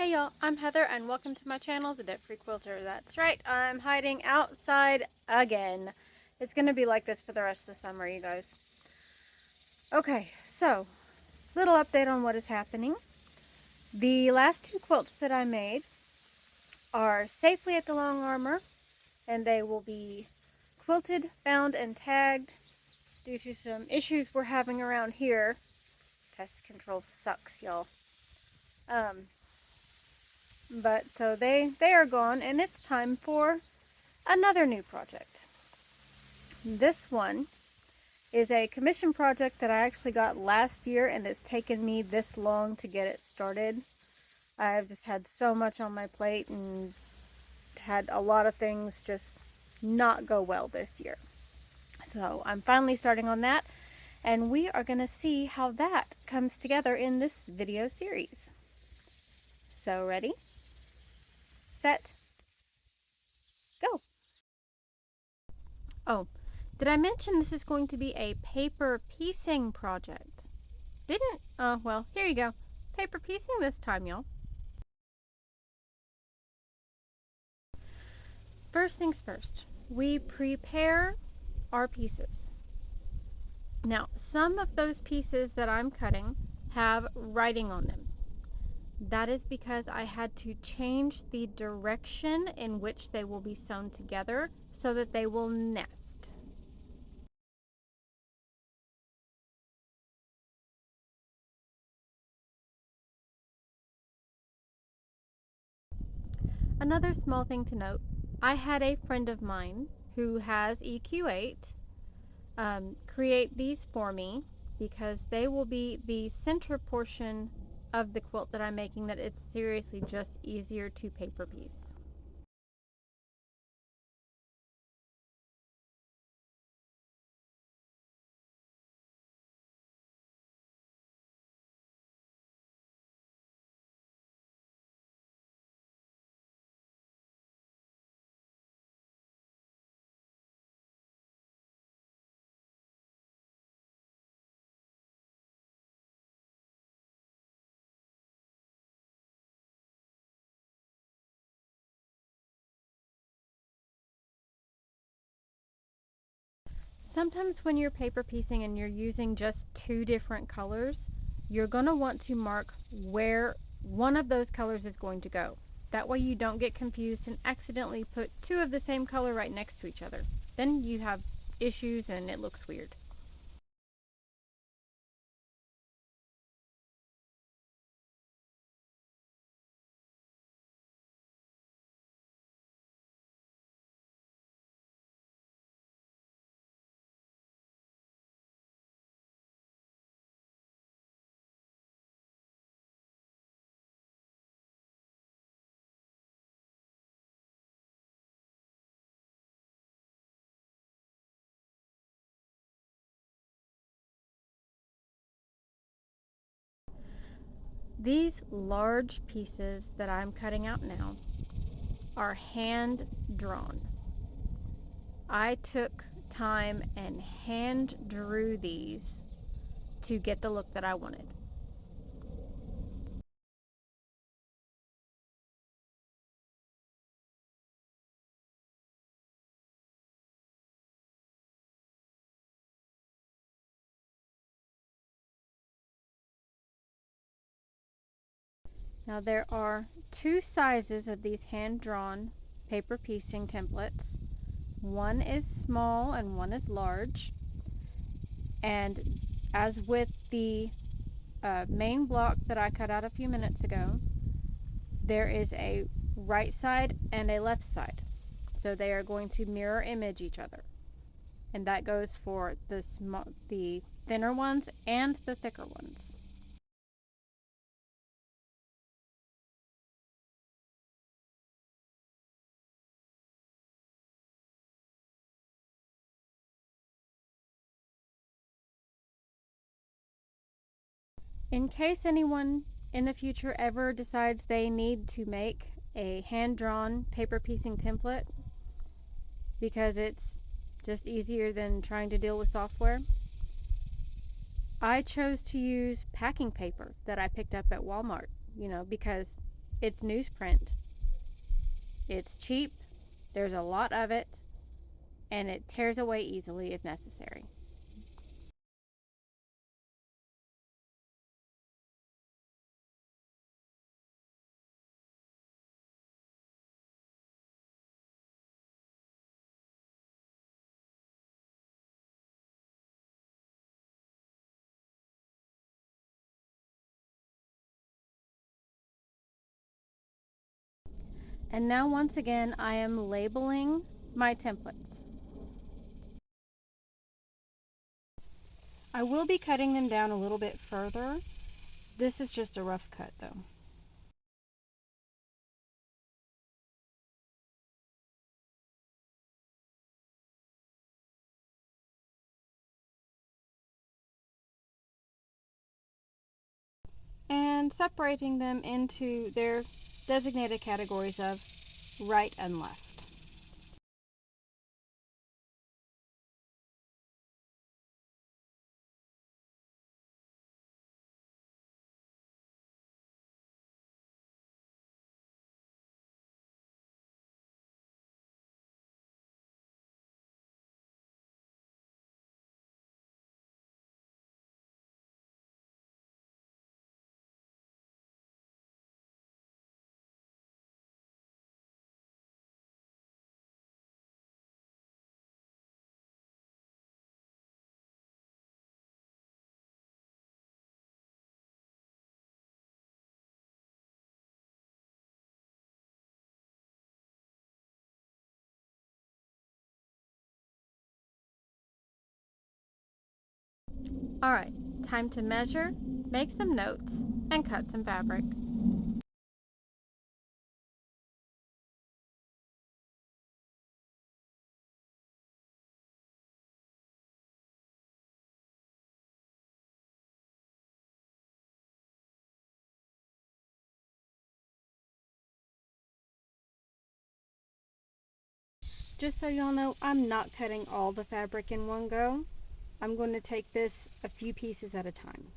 Hey y'all, I'm Heather and welcome to my channel, The Debt Free Quilter. That's right, I'm hiding outside again. It's going to be like this for the rest of the summer, you guys. Okay, so, little update on what is happening. The last two quilts that I made are safely at the Long Armor, and they will be quilted, bound, and tagged due to some issues we're having around here. Pest control sucks, y'all. But so they are gone, and it's time for another new project. This one is a commission project that I actually got last year, and it's taken me this long to get it started. I've just had so much on my plate and had a lot of things just not go well this year. So I'm finally starting on that, and we are going to see how that comes together in this video series. So ready, set, go. Oh, did I mention this is going to be a paper piecing project? Didn't? Oh, well, here you go. Paper piecing this time, y'all. First things first, we prepare our pieces. Now, some of those pieces that I'm cutting have writing on them. That is because I had to change the direction in which they will be sewn together so that they will nest. Another small thing to note, I had a friend of mine who has EQ8 create these for me because they will be the center portion of the quilt that I'm making, that it's seriously just easier to paper piece. Sometimes when you're paper piecing and you're using just two different colors, you're going to want to mark where one of those colors is going to go. That way you don't get confused and accidentally put two of the same color right next to each other. Then you have issues and it looks weird. These large pieces that I'm cutting out now are hand drawn. I took time and hand drew these to get the look that I wanted. Now there are two sizes of these hand-drawn paper piecing templates. One is small and one is large. And as with the main block that I cut out a few minutes ago, there is a right side and a left side. So they are going to mirror image each other. And that goes for the thinner ones and the thicker ones. In case anyone in the future ever decides they need to make a hand-drawn paper piecing template because it's just easier than trying to deal with software, I chose to use packing paper that I picked up at Walmart, because It's newsprint. It's cheap, there's a lot of it, and it tears away easily if necessary. And now once again, I am labeling my templates. I will be cutting them down a little bit further. This is just a rough cut though. And separating them into their designated categories of right and left. Alright, time to measure, make some notes, and cut some fabric. Just so y'all know, I'm not cutting all the fabric in one go. I'm going to take this a few pieces at a time.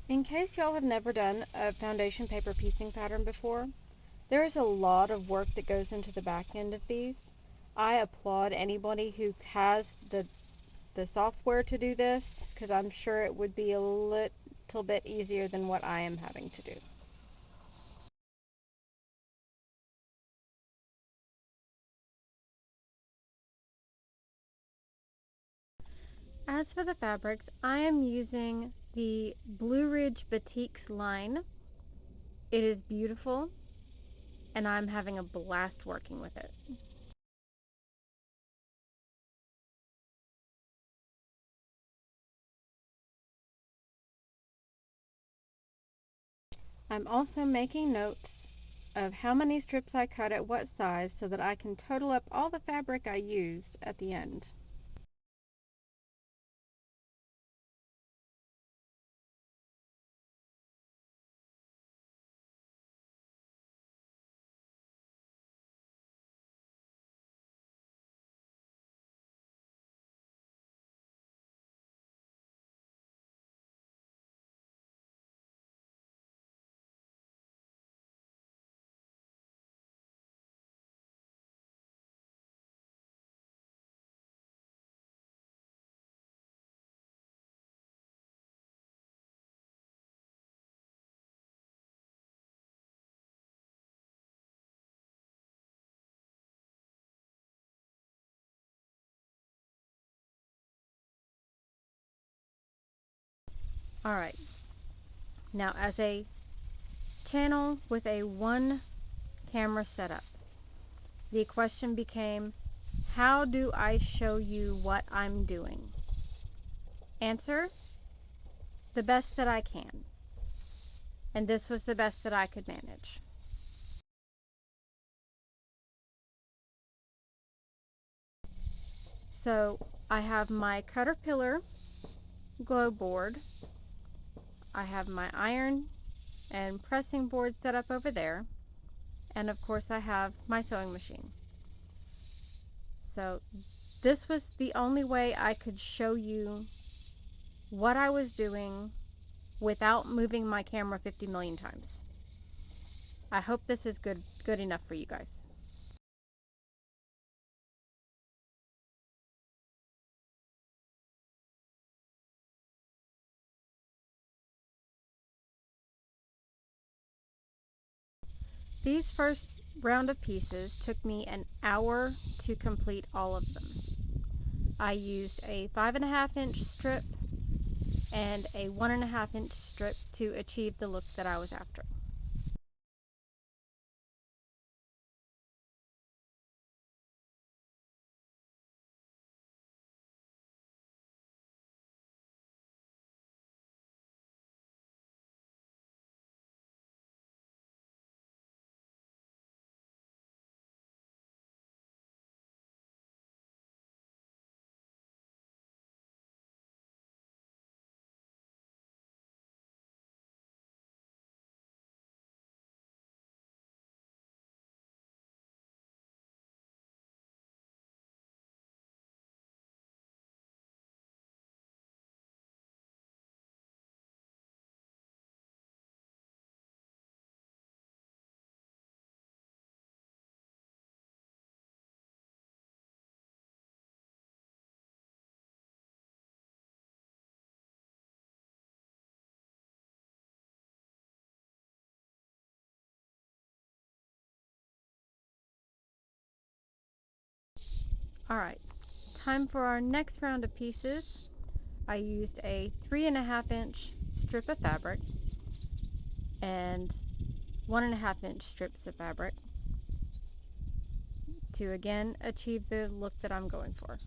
In case y'all have never done a foundation paper piecing pattern before, there is a lot of work that goes into the back end of these. I applaud anybody who has the software to do this, because I'm sure it would be a little bit easier than what I am having to do. As for the fabrics, I am using the Blue Ridge Batiks line. It is beautiful, and I'm having a blast working with it. I'm also making notes of how many strips I cut at what size so that I can total up all the fabric I used at the end. Alright, now as a channel with a one camera setup, the question became, How do I show you what I'm doing? Answer, the best that I can. And this was the best that I could manage. So I have my Caterpillar glow board. I have my iron and pressing board set up over there. And of course I have my sewing machine. So this was the only way I could show you what I was doing without moving my camera 50 million times. I hope this is good enough for you guys. These first round of pieces took me an hour to complete all of them. I used a 5.5-inch strip and a 1.5-inch strip to achieve the look that I was after. Alright, time for our next round of pieces. I used a 3.5-inch strip of fabric and 1.5-inch strips of fabric to again achieve the look that I'm going for.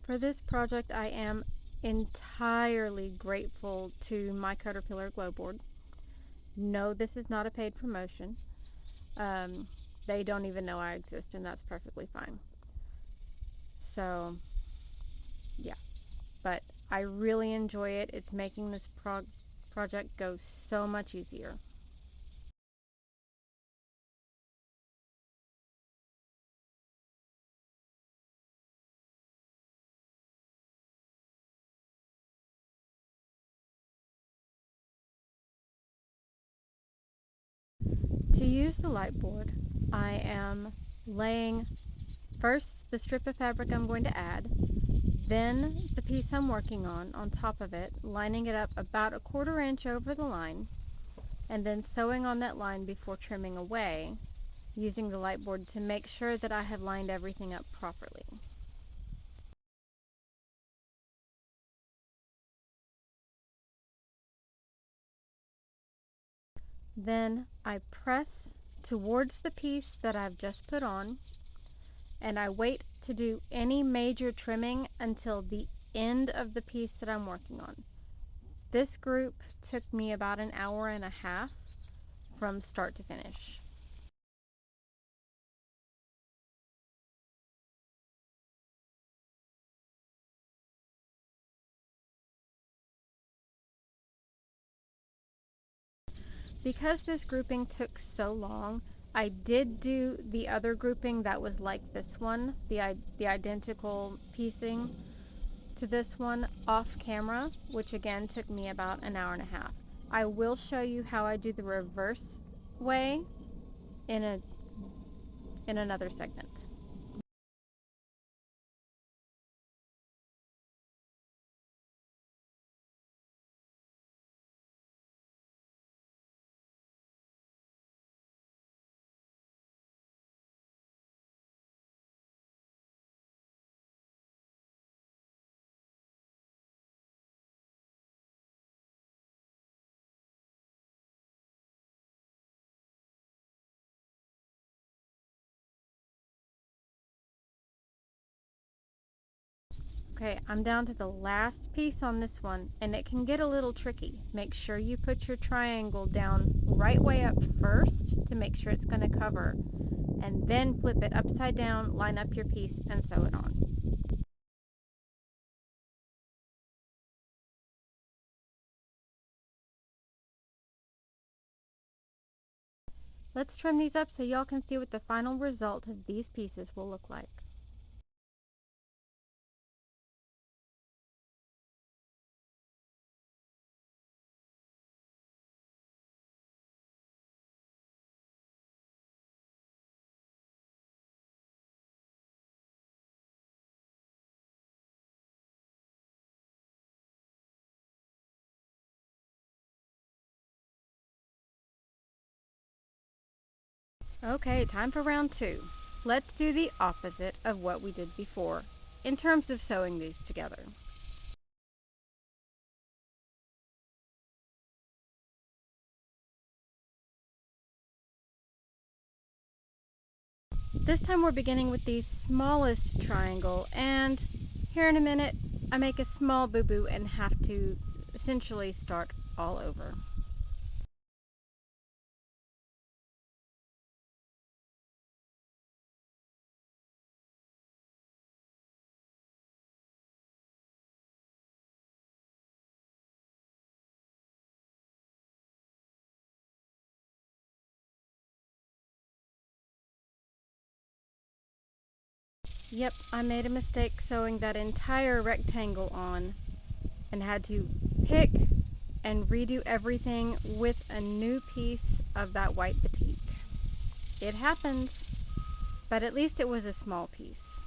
For this project, I am entirely grateful to my Caterpillar glow board. No, this is not a paid promotion. They don't even know I exist, and that's perfectly fine. So, yeah. But I really enjoy it. It's making this project go so much easier. To use the light board, I am laying first the strip of fabric I'm going to add, then the piece I'm working on top of it, lining it up about 1/4 inch over the line, and then sewing on that line before trimming away, using the light board to make sure that I have lined everything up properly. Then I press towards the piece that I've just put on, and I wait to do any major trimming until the end of the piece that I'm working on. This group took me about an hour and a half from start to finish. Because this grouping took so long, I did do the other grouping that was like this one, the identical piecing to this one off camera, which again took me about an hour and a half. I will show you how I do the reverse way in another segment. Okay, I'm down to the last piece on this one, and it can get a little tricky. Make sure you put your triangle down right way up first to make sure it's going to cover, and then flip it upside down, line up your piece, and sew it on. Let's trim these up so y'all can see what the final result of these pieces will look like. Okay, time for round 2. Let's do the opposite of what we did before in terms of sewing these together. This time we're beginning with the smallest triangle, and here in a minute I make a small boo-boo and have to essentially start all over. Yep, I made a mistake sewing that entire rectangle on and had to pick and redo everything with a new piece of that white batik. It happens, but at least it was a small piece.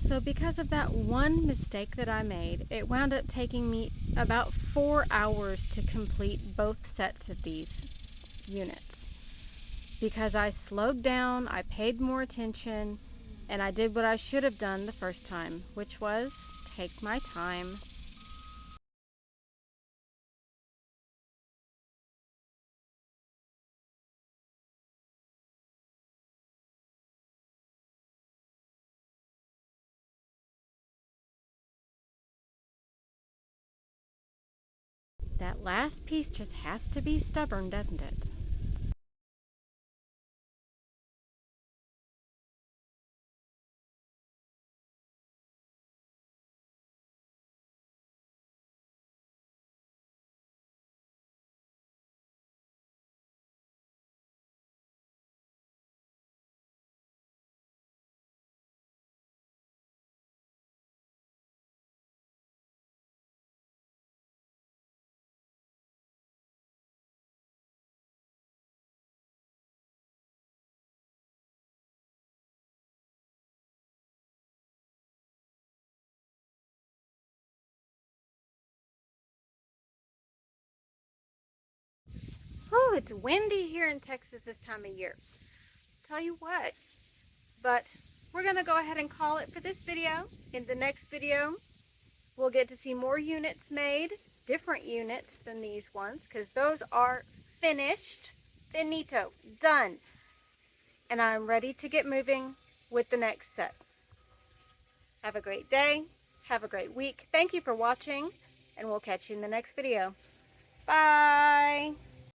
So because of that one mistake that I made, it wound up taking me about 4 hours to complete both sets of these units. Because I slowed down, I paid more attention, and I did what I should have done the first time, which was take my time. That last piece just has to be stubborn, doesn't it? Oh, it's windy here in Texas this time of year. Tell you what, but we're gonna go ahead and call it for this video. In the next video, we'll get to see more units made, different units than these ones, because those are finished, finito, done. And I'm ready to get moving with the next set. Have a great day, have a great week. Thank you for watching, and we'll catch you in the next video. Bye!